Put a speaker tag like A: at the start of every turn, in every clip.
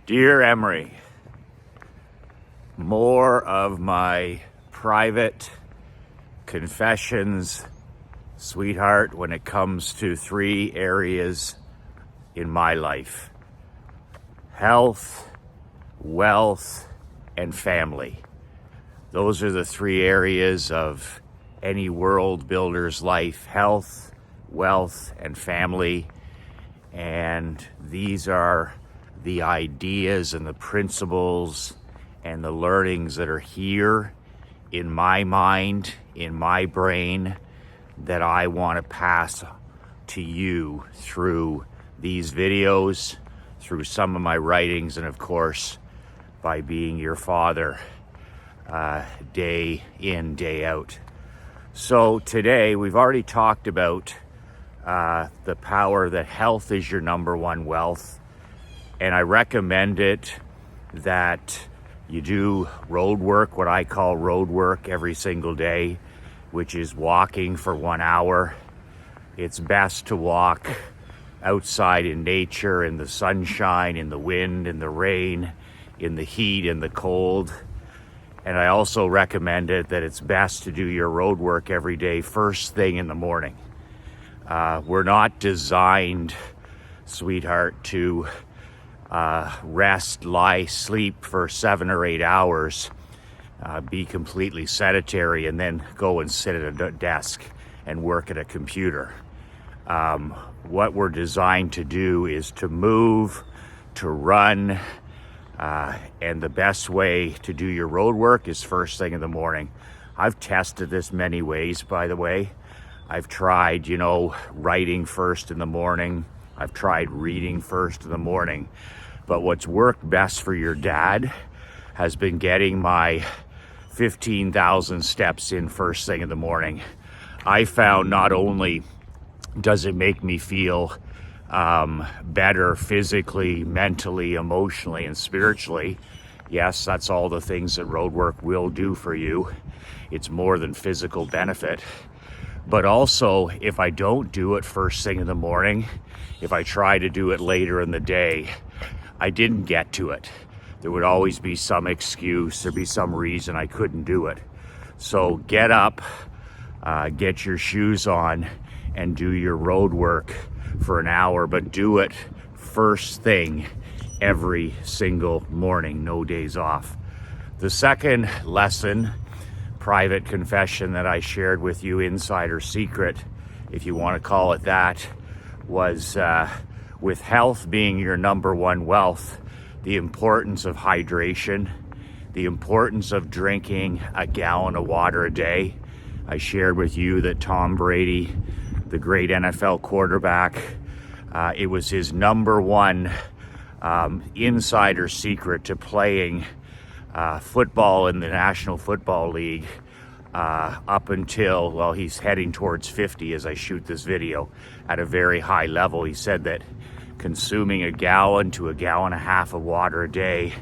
A: Dear Emery, more of my private confessions, sweetheart, when it comes to three areas in my life: health, wealth, and family. Those are the three areas of any world builder's life: health, wealth, and family. And these are the ideas and the principles and the learnings that are here in my mind, in my brain, that I want to pass to you through these videos, through some of my writings, and of course, by being your father, day in, day out. So today, we've already talked about the power that health is your number one wealth. And I recommend it that you do road work, what I call road work, every single day, which is walking for 1 hour. It's best to walk outside in nature, in the sunshine, in the wind, in the rain, in the heat, in the cold. And I also recommend it that it's best to do your road work every day first thing in the morning. We're not designed, sweetheart, to rest, lie, sleep for 7 or 8 hours, be completely sedentary, and then go and sit at a desk and work at a computer. What we're designed to do is to move, to run, and the best way to do your road work is first thing in the morning. I've tested this many ways, by the way. I've tried, writing first in the morning. I've tried reading first in the morning. But what's worked best for your dad has been getting my 15,000 steps in first thing in the morning. I found not only does it make me feel better physically, mentally, emotionally, and spiritually. Yes, that's all the things that road work will do for you. It's more than physical benefit. But also, if I don't do it first thing in the morning, if I try to do it later in the day, I didn't get to it. There would always be some excuse, there'd be some reason I couldn't do it. So get up, get your shoes on, and do your road work for an hour, but do it first thing every single morning, no days off. The second lesson, private confession that I shared with you, insider secret, if you want to call it that, was with health being your number one wealth, the importance of hydration, the importance of drinking a gallon of water a day. I shared with you that Tom Brady, the great NFL quarterback, it was his number one insider secret to playing football in the National Football League up until, well, he's heading towards 50 as I shoot this video, at a very high level. He said that consuming a gallon to a gallon and a half of water a day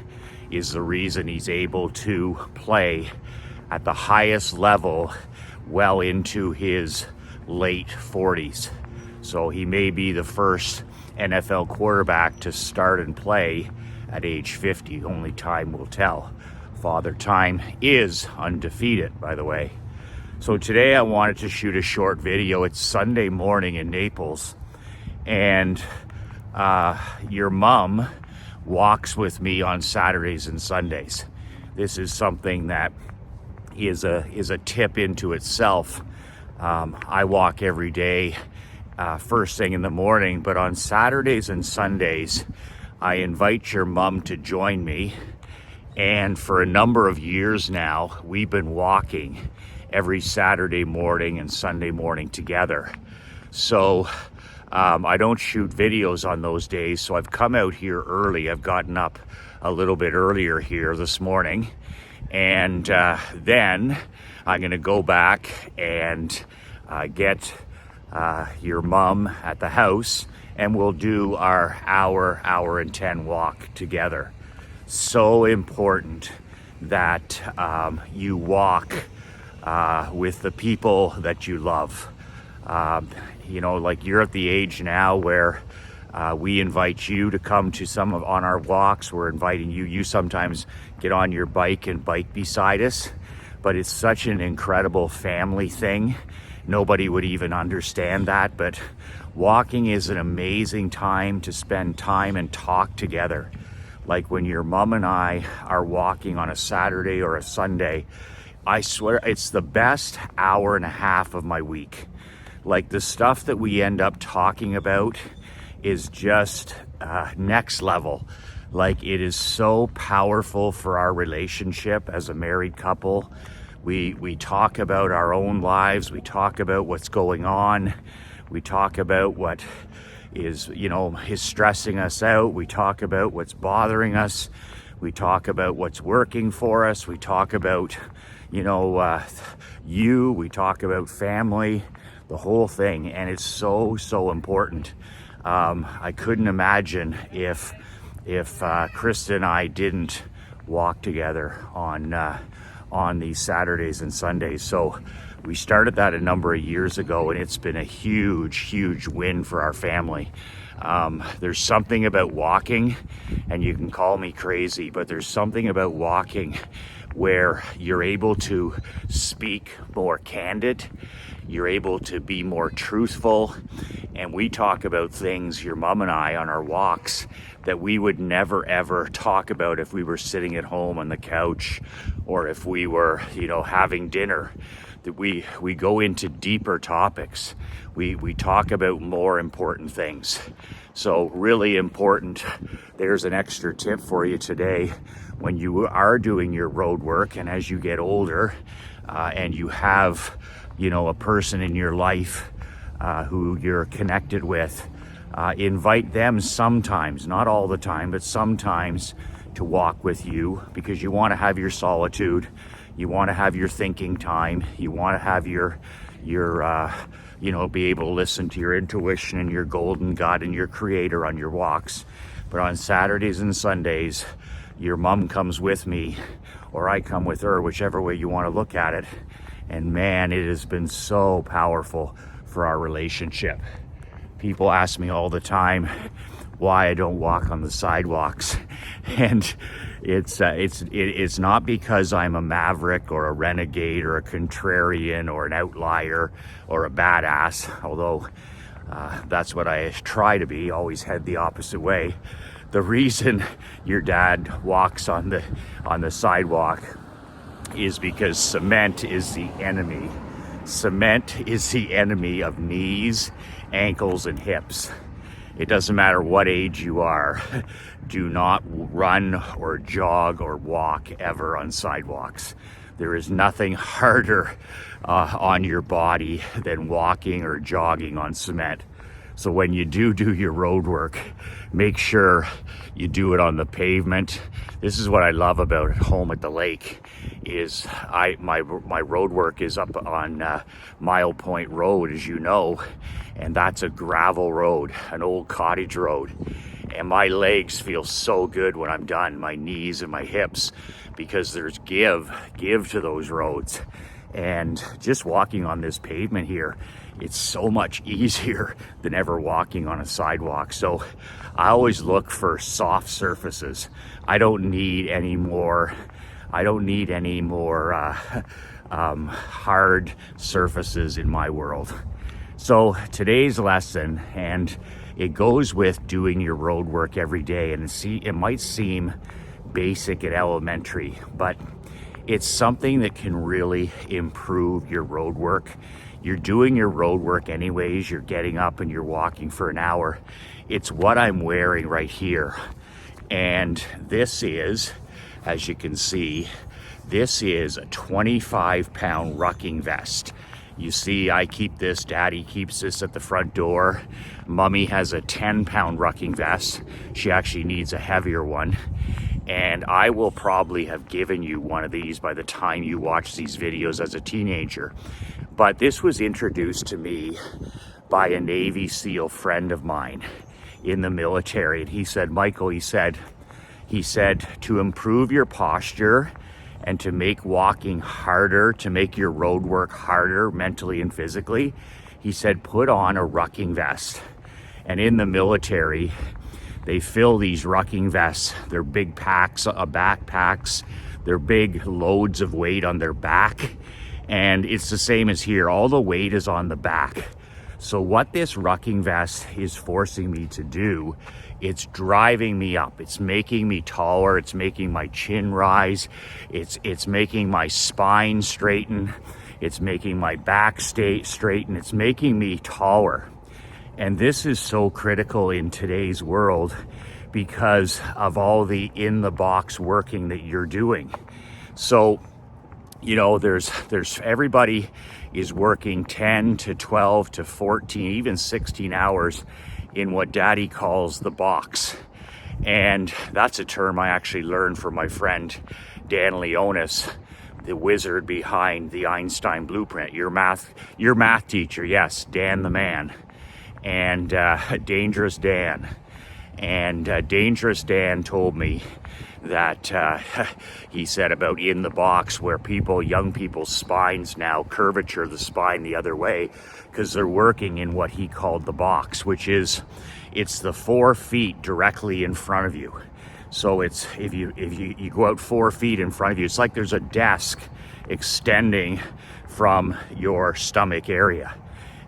A: is the reason he's able to play at the highest level well into his late 40s. So he may be the first NFL quarterback to start and play at age 50. Only time will tell. Father Time is undefeated, by the way. So today I wanted to shoot a short video. It's Sunday morning in Naples, and your mom walks with me on Saturdays and Sundays. This is something that is a tip into itself. I walk every day, first thing in the morning, but on Saturdays and Sundays, I invite your mom to join me. And for a number of years now, we've been walking every Saturday morning and Sunday morning together. So I don't shoot videos on those days, so I've come out here early. I've gotten up a little bit earlier here this morning, and then I'm going to go back and get your mom at the house, and we'll do our hour and 10 walk together. So important that you walk with the people that you love. Like you're at the age now where We invite you to come to on our walks. We're inviting you. You sometimes get on your bike and bike beside us, but it's such an incredible family thing. Nobody would even understand that, but walking is an amazing time to spend time and talk together. Like when your mom and I are walking on a Saturday or a Sunday, I swear it's the best hour and a half of my week. Like the stuff that we end up talking about is just next level. Like it is so powerful for our relationship as a married couple. We talk about our own lives. We talk about what's going on. We talk about what is stressing us out. We talk about what's bothering us. We talk about what's working for us. We talk about, we talk about family, the whole thing. And it's so important. I couldn't imagine if Krista and I didn't walk together on these Saturdays and Sundays. So we started that a number of years ago, and it's been a huge win for our family. There's something about walking, and you can call me crazy, but there's something about walking where you're able to speak more candid, you're able to be more truthful, and we talk about things, your mom and I, on our walks that we would never ever talk about if we were sitting at home on the couch or if we were, having dinner. That we go into deeper topics. We talk about more important things. So really important. There's an extra tip for you today. When you are doing your road work, and as you get older, and you have, a person in your life who you're connected with, invite them sometimes, not all the time, but sometimes, to walk with you, because you want to have your solitude. You want to have your thinking time. You want to have your be able to listen to your intuition and your golden God and your creator on your walks. But on Saturdays and Sundays, your mom comes with me, or I come with her, whichever way you want to look at it. And man, it has been so powerful for our relationship. People ask me all the time why I don't walk on the sidewalks, and it's not because I'm a maverick or a renegade or a contrarian or an outlier or a badass, although that's what I try to be, always head the opposite way. The reason your dad walks on the sidewalk is because cement is the enemy. Cement is the enemy of knees, ankles, and hips. It doesn't matter what age you are. Do not run or jog or walk ever on sidewalks. There is nothing harder on your body than walking or jogging on cement. So when you do your road work, make sure you do it on the pavement. This is what I love about home at the lake is my road work is up on Mile Point Road, as you know, and that's a gravel road, an old cottage road. And my legs feel so good when I'm done, my knees and my hips, because there's give to those roads. And just walking on this pavement here, it's so much easier than ever walking on a sidewalk. So I always look for soft surfaces. I don't need any more hard surfaces in my world. So today's lesson, and it goes with doing your road work every day, and it might seem basic and elementary, but it's something that can really improve your road work. You're doing your road work anyways, you're getting up and you're walking for an hour. It's what I'm wearing right here. And this is, as you can see, this is a 25-pound rucking vest. You see, I keep this, Daddy keeps this at the front door. Mummy has a 10-pound rucking vest. She actually needs a heavier one. And I will probably have given you one of these by the time you watch these videos as a teenager. But this was introduced to me by a Navy SEAL friend of mine in the military. And he said, Michael, he said, to improve your posture and to make walking harder, to make your road work harder mentally and physically, he said, put on a rucking vest. And in the military, they fill these rucking vests. They're big packs, backpacks. They're big loads of weight on their back. And it's the same as here. All the weight is on the back. So what this rucking vest is forcing me to do, it's driving me up. It's making me taller. It's making my chin rise. It's making my spine straighten. It's making my back straighten. It's making me taller. And this is so critical in today's world because of all the in-the-box working that you're doing. So, you know, there's everybody is working 10 to 12 to 14, even 16 hours in what Daddy calls the box. And that's a term I actually learned from my friend Dan Leonis, the wizard behind the Einstein blueprint. Your math teacher, yes, Dan the man. And Dangerous Dan. And Dangerous Dan told me that he said about in the box where young people's spines now curvature the spine the other way because they're working in what he called the box, which is it's the 4 feet directly in front of you. So it's if you go out 4 feet in front of you, it's like there's a desk extending from your stomach area.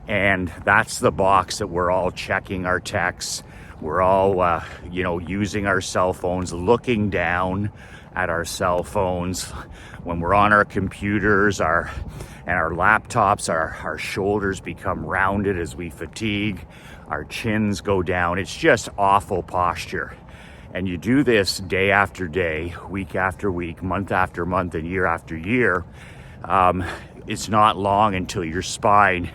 A: And that's the box that we're all checking our texts. We're all, using our cell phones, looking down at our cell phones. When we're on our computers, our laptops, our shoulders become rounded as we fatigue. Our chins go down. It's just awful posture. And you do this day after day, week after week, month after month, and year after year. It's not long until your spine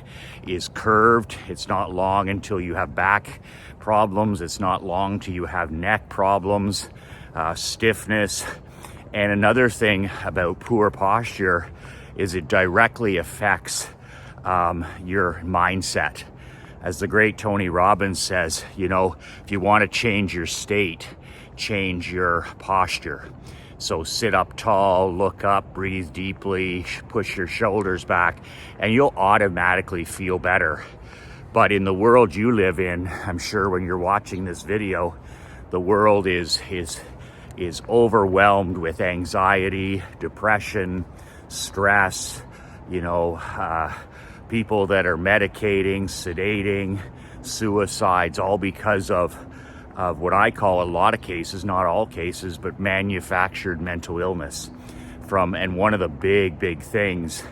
A: is curved. It's not long until you have back problems. It's not long till you have neck problems, stiffness. And another thing about poor posture is it directly affects your mindset. As the great Tony Robbins says, if you want to change your state, change your posture. So sit up tall, look up, breathe deeply, push your shoulders back, and you'll automatically feel better. But in the world you live in, I'm sure when you're watching this video, the world is overwhelmed with anxiety, depression, stress, people that are medicating, sedating, suicides, all because of what I call a lot of cases, not all cases, but manufactured mental illness. And one of the big things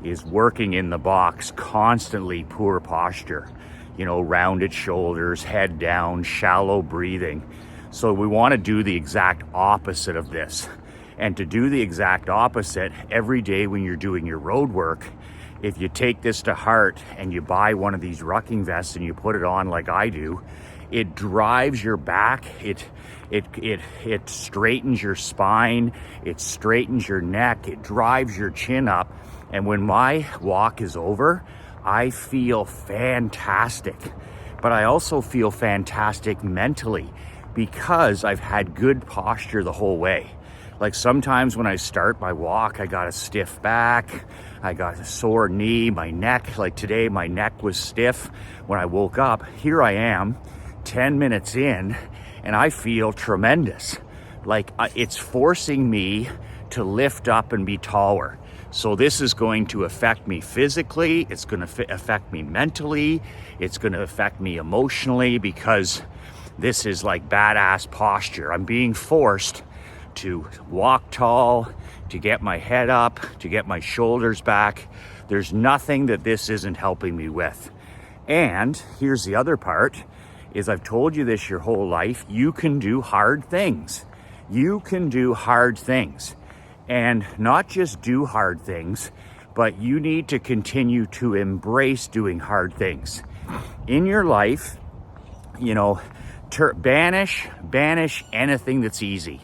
A: is working in the box, constantly poor posture, rounded shoulders, head down, shallow breathing. So we want to do the exact opposite of this. And to do the exact opposite, every day when you're doing your road work, if you take this to heart and you buy one of these rucking vests and you put it on like I do, it drives your back, it straightens your spine, it straightens your neck, it drives your chin up. And when my walk is over, I feel fantastic. But I also feel fantastic mentally because I've had good posture the whole way. Like sometimes when I start my walk, I got a stiff back, I got a sore knee, my neck, like today my neck was stiff when I woke up. Here I am, 10 minutes in, and I feel tremendous. Like it's forcing me to lift up and be taller. So this is going to affect me physically, it's going to affect me mentally, it's going to affect me emotionally, because this is like badass posture. I'm being forced to walk tall, to get my head up, to get my shoulders back. There's nothing that this isn't helping me with. And here's the other part, is I've told you this your whole life, you can do hard things. You can do hard things. And not just do hard things, but you need to continue to embrace doing hard things. In your life, banish anything that's easy.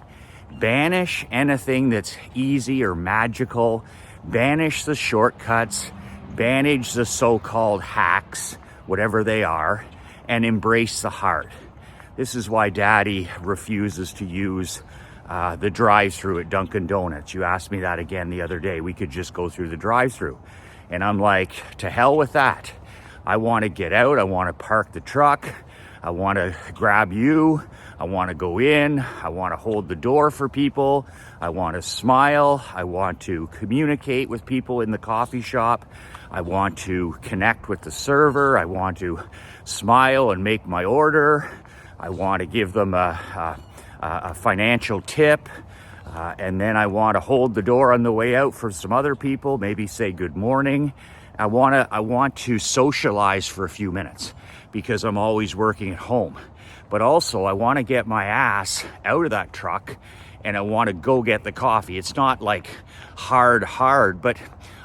A: Banish anything that's easy or magical. Banish the shortcuts. Banish the so-called hacks, whatever they are, and embrace the hard. This is why Daddy refuses to use the drive-through at Dunkin' Donuts. You asked me that again the other day. We could just go through the drive-through. And I'm like, to hell with that. I want to get out. I want to park the truck. I want to grab you. I want to go in. I want to hold the door for people. I want to smile. I want to communicate with people in the coffee shop. I want to connect with the server. I want to smile and make my order. I want to give them a financial tip. And then I want to hold the door on the way out for some other people, maybe say good morning. I want to socialize for a few minutes because I'm always working at home. But also I want to get my ass out of that truck and I want to go get the coffee. It's not like hard, but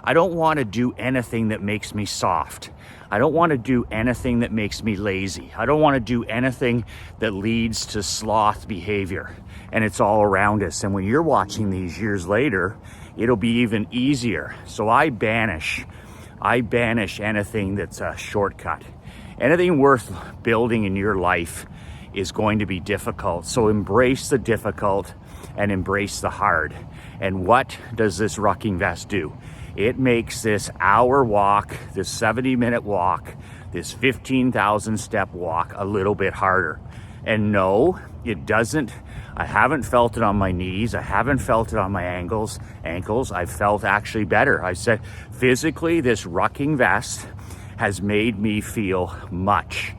A: I don't want to do anything that makes me soft. I don't want to do anything that makes me lazy. I don't want to do anything that leads to sloth behavior. And it's all around us. And when you're watching these years later, it'll be even easier. So I banish anything that's a shortcut. Anything worth building in your life is going to be difficult. So embrace the difficult and embrace the hard. And what does this Rucking vest do? It makes this hour walk, this 70-minute walk, this 15,000 step walk a little bit harder. And no, it doesn't. I haven't felt it on my knees. I haven't felt it on my ankles. I've felt actually better. I said physically, this Rucking vest has made me feel much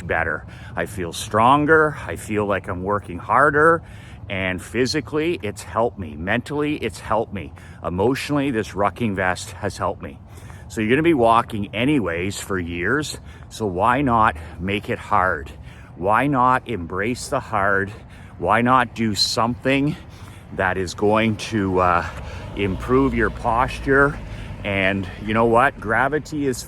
A: better. I feel stronger. I feel like I'm working harder. And physically, it's helped me. Mentally, it's helped me. Emotionally, this Rucking vest has helped me. So you're gonna be walking anyways for years. So why not make it hard? Why not embrace the hard? Why not do something that is going to improve your posture? And you know what? Gravity is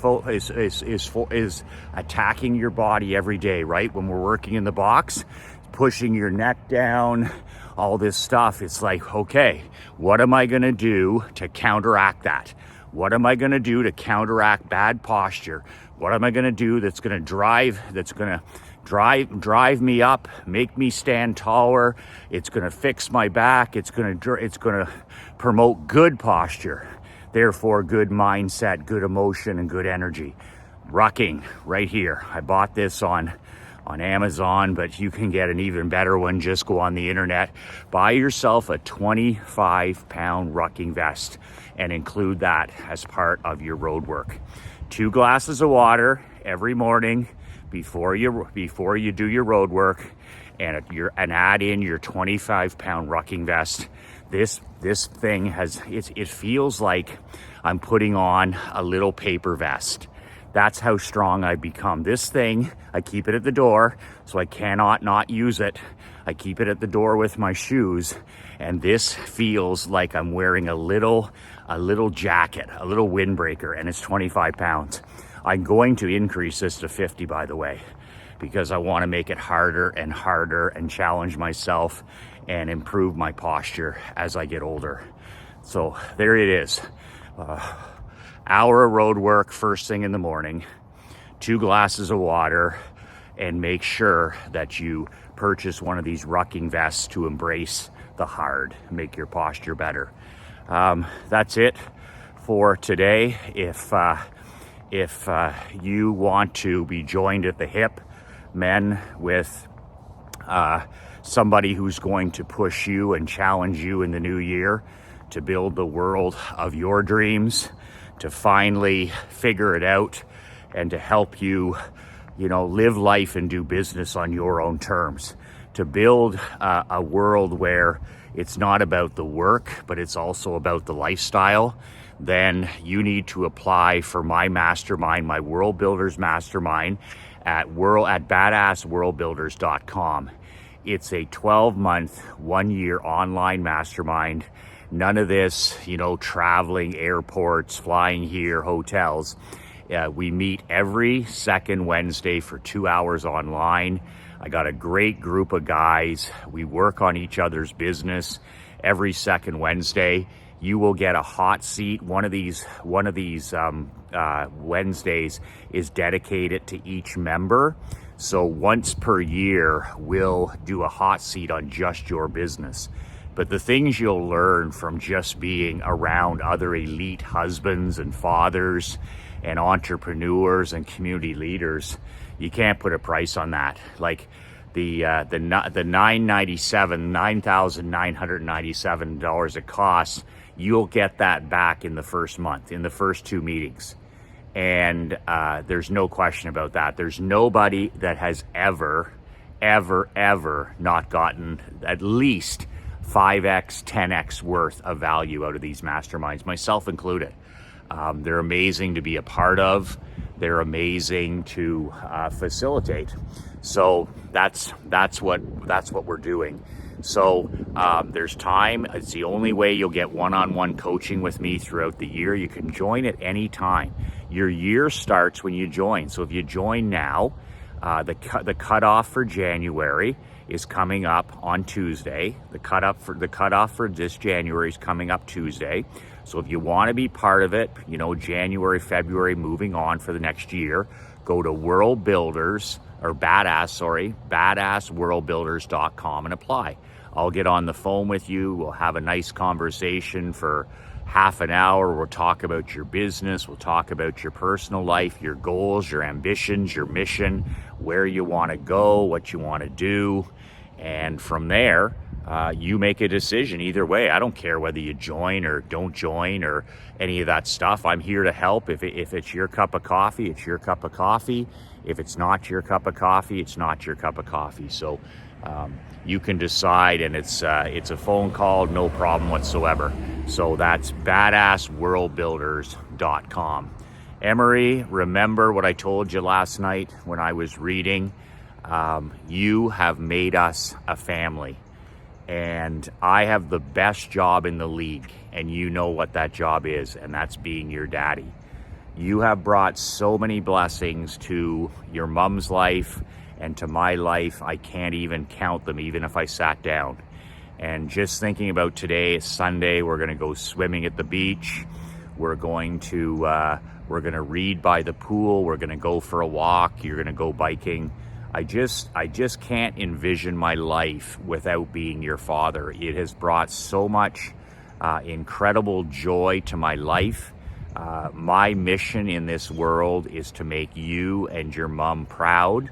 A: attacking your body every day, right? When we're working in the box, pushing your neck down, all this stuff. It's like, okay, what am I gonna do to counteract that? What am I gonna do to counteract bad posture? What am I gonna do that's gonna drive me up, make me stand taller? It's gonna fix my back. It's gonna promote good posture. Therefore, good mindset, good emotion, and good energy. Rucking right here. I bought this on Amazon, but you can get an even better one. Just go on the internet, buy yourself a 25-pound Rucking vest and include that as part of your road work. 2 glasses of water every morning before you do your road work, and add in your 25-pound Rucking vest. This thing it feels like I'm putting on a little paper vest. That's how strong I've become. This thing, I keep it at the door, so I cannot not use it. I keep it at the door with my shoes, and this feels like I'm wearing a little jacket, a little windbreaker, and it's 25 pounds. I'm going to increase this to 50, by the way, because I want to make it harder and harder and challenge myself and improve my posture as I get older. So there it is. Hour of road work first thing in the morning, 2 glasses of water, and make sure that you purchase one of these Rucking vests to embrace the hard, make your posture better. That's it for today. If you want to be joined at the hip, men, with somebody who's going to push you and challenge you in the new year to build the world of your dreams, to finally figure it out, and to help you, live life and do business on your own terms, to build a world where it's not about the work, but it's also about the lifestyle, then you need to apply for my mastermind, my World Builders Mastermind at badassworldbuilders.com. It's a 12-month, 1-year online mastermind. None of this, traveling, airports, flying here, hotels. We meet every second Wednesday for 2 hours online. I got a great group of guys. We work on each other's business every second Wednesday. You will get a hot seat. One of these Wednesdays is dedicated to each member. So once per year, we'll do a hot seat on just your business. But the things you'll learn from just being around other elite husbands and fathers and entrepreneurs and community leaders, You can't put a price on that. Like the $997 it costs, you'll get that back in the first month, in the first 2 meetings. And there's no question about that. There's nobody that has ever not gotten at least 5x, 10x worth of value out of these masterminds, myself included. They're amazing to be a part of. They're amazing to facilitate. So that's what we're doing. So there's time. It's the only way you'll get one-on-one coaching with me throughout the year. You can join at any time. Your year starts when you join. So if you join now, the cutoff for January is coming up on Tuesday. The cutoff for this January is coming up Tuesday. So if you want to be part of it, you know, January, February, moving on for the next year, go to badassworldbuilders.com and apply. I'll get on the phone with you. We'll have a nice conversation for half an hour. We'll talk about your business. We'll talk about your personal life, your goals, your ambitions, your mission, where you want to go, what you want to do. And from there, you make a decision either way. I don't care whether you join or don't join or any of that stuff. I'm here to help. If it's your cup of coffee, it's your cup of coffee. If it's not your cup of coffee, it's not your cup of coffee. So you can decide, and it's a phone call, no problem whatsoever. So that's badassworldbuilders.com. Emery, remember what I told you last night when I was reading? You have made us a family, and I have the best job in the league, and you know what that job is, and that's being your daddy. You have brought so many blessings to your mom's life and to my life. I can't even count them, even if I sat down. And just thinking about today, it's Sunday, we're going to go swimming at the beach. We're going to read by the pool. We're going to go for a walk. You're going to go biking. I just can't envision my life without being your father. It has brought so much incredible joy to my life. My mission in this world is to make you and your mom proud.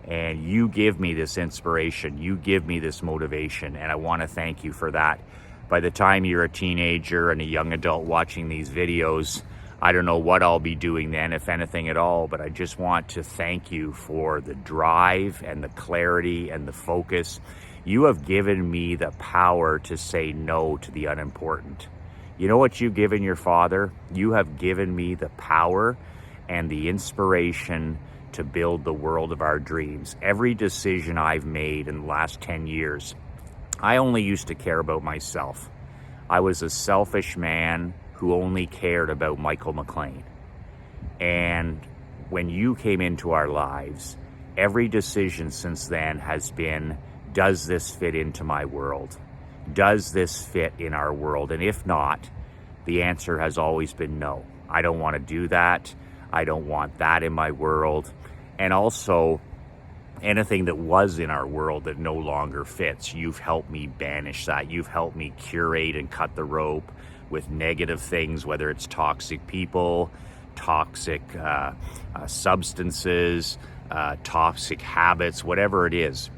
A: And you give me this inspiration. You give me this motivation. And I want to thank you for that. By the time you're a teenager and a young adult watching these videos, I don't know what I'll be doing then, if anything at all, but I just want to thank you for the drive and the clarity and the focus. You have given me the power to say no to the unimportant. You know what you've given your father? You have given me the power and the inspiration to build the world of our dreams. Every decision I've made in the last 10 years, I only used to care about myself. I was a selfish man who only cared about Michael McLean. And when you came into our lives, every decision since then has been, does this fit into my world? Does this fit in our world? And if not, the answer has always been no. I don't want to do that. I don't want that in my world. And also, anything that was in our world that no longer fits, you've helped me banish that. You've helped me curate and cut the rope with negative things, whether it's toxic people, toxic substances, toxic habits, whatever it is.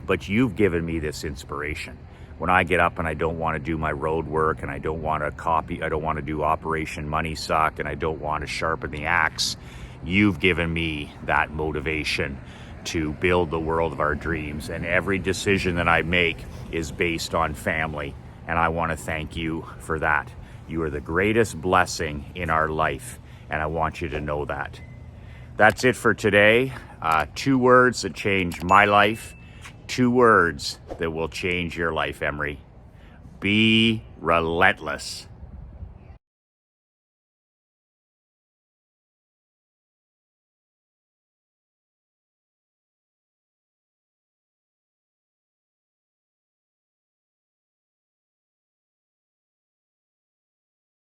A: But you've given me this inspiration. When I get up and I don't want to do my road work and I don't want to I don't want to do Operation Money Suck and I don't want to sharpen the axe, you've given me that motivation to build the world of our dreams. And every decision that I make is based on family. And I want to thank you for that. You are the greatest blessing in our life. And I want you to know that. That's it for today. 2 words that changed my life. 2 words that will change your life, Emery. Be relentless.